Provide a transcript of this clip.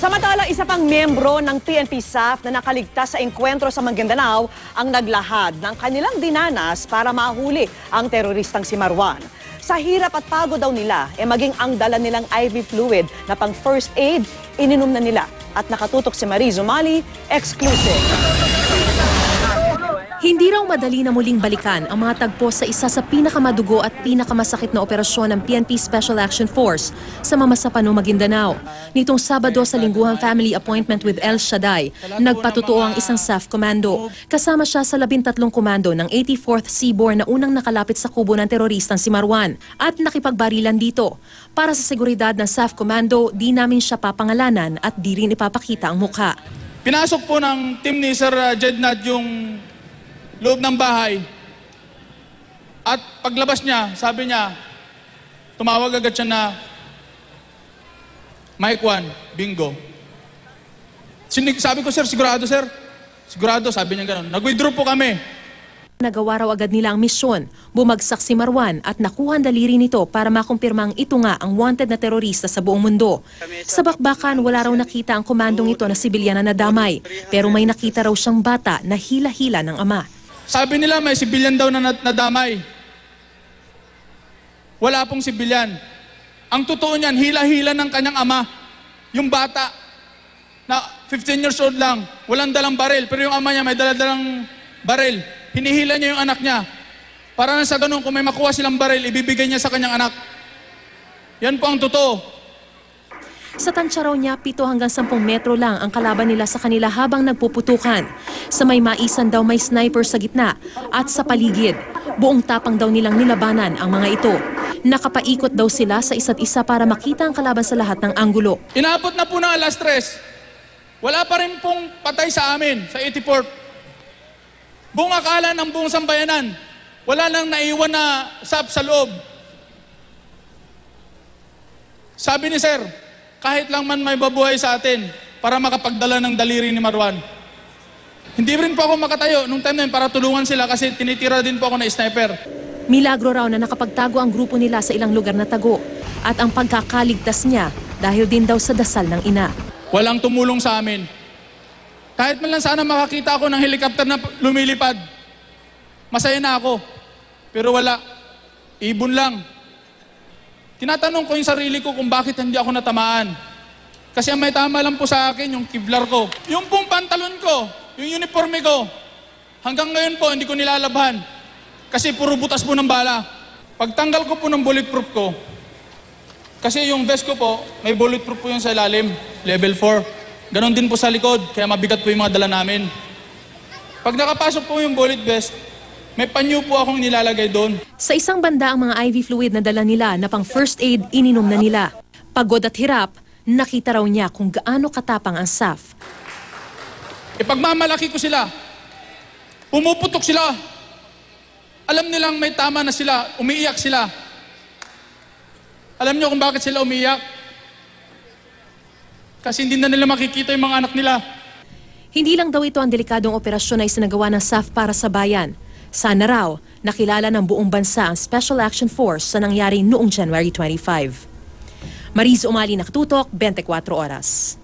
Samantala, isa pang miyembro ng PNP SAF na nakaligtas sa engkwentro sa Maguindanao ang naglahad ng kanilang dinanas para mahuli ang teroristang si Marwan. Sa hirap at pagod daw nila, maging ang dala nilang IV fluid na pang first aid, ininom na nila. At nakatutok si Mariz Umali, exclusive. Hindi raw madali na muling balikan ang mga tagpo sa isa sa pinakamadugo at pinakamasakit na operasyon ng PNP Special Action Force sa Mamasapano, Maguindanao. Nitong Sabado sa lingguhang family appointment with El Shaddai, nagpatutuo ang isang SAF commando. Kasama siya sa 13 komando ng 84th Seaborne na unang nakalapit sa kubo ng teroristang si Marwan at nakipagbarilan dito. Para sa seguridad ng SAF commando, di namin siya papangalanan at di rin ipapakita ang mukha. Pinasok po ng team ni Sir Jednad yung loob ng bahay. At paglabas niya, sabi niya, tumawag agad siya na, Mike 1, bingo. Sabi ko, sir, sigurado, sir? Sigurado, sabi niya gano'n. Nag-withdraw po kami. Nagawa raw agad nila ang misyon. Bumagsak si Marwan at nakuha ang daliri nito para makumpirmang ito nga ang wanted na terorista sa buong mundo. Sa bakbakan, wala raw nakita ang komandong ito na sibilyan na nadamay. Pero may nakita raw siyang bata na hila-hila ng ama. Sabi nila may sibilyan daw na nadamay. Wala pong sibilyan. Ang totoo niyan, hila-hila ng kanyang ama. Yung bata na 15 years old lang, walang dalang baril. Pero yung ama niya may daladalang baril. Hinihila niya yung anak niya. Para na sa ganun, kung may makuha silang baril, ibibigay niya sa kanyang anak. Yan po ang totoo. Sa tansya raw niya, 7 hanggang 10 metro lang ang kalaban nila sa kanila habang nagpuputukan. Sa may maisan daw may sniper sa gitna at sa paligid. Buong tapang daw nilang nilabanan ang mga ito. Nakapaikot daw sila sa isa't isa para makita ang kalaban sa lahat ng anggulo. Inabot na po ng alas 3. Wala pa rin pong patay sa amin, sa 84th. Buong akala ng buong sambayanan, wala nang naiwan na SAF sa loob. Sabi ni Sir, kahit lang man may babuhay sa atin para makapagdala ng daliri ni Marwan. Hindi rin po ako makatayo nung time na yun para tulungan sila kasi tinitira din po ako na sniper. Milagro raw na nakapagtago ang grupo nila sa ilang lugar na tago at ang pagkakaligtas niya dahil din daw sa dasal ng ina. Walang tumulong sa amin. Kahit man lang sana makakita ako ng helicopter na lumilipad, masaya na ako. Pero wala. Ibon lang. Tinatanong ko yung sarili ko kung bakit hindi ako natamaan. Kasi ang may tama lang po sa akin, yung Kevlar ko. Yung pong pantalon ko, yung uniforme ko, hanggang ngayon po hindi ko nilalabhan. Kasi puro butas po ng bala. Pagtanggal ko po ng bulletproof ko, kasi yung vest ko po, may bulletproof po yung sa ilalim, level 4. Ganon din po sa likod, kaya mabigat po yung mga dala namin. Pag nakapasok po yung bullet vest, may panyo po akong nilalagay doon. Sa isang banda ang mga IV fluid na dala nila na pang first aid ininom na nila. Pagod at hirap, nakita raw niya kung gaano katapang ang SAF. Pagmamalaki ko sila, pumuputok sila. Alam nilang may tama na sila, umiiyak sila. Alam niyo kung bakit sila umiiyak? Kasi hindi na nila makikita yung mga anak nila. Hindi lang daw ito ang delikadong operasyon na isinagawa ng SAF para sa bayan. Sana raw, nakilala ng buong bansa ang Special Action Force sa nangyari noong January 25. Mariz Umali, nakatutok, 24 oras.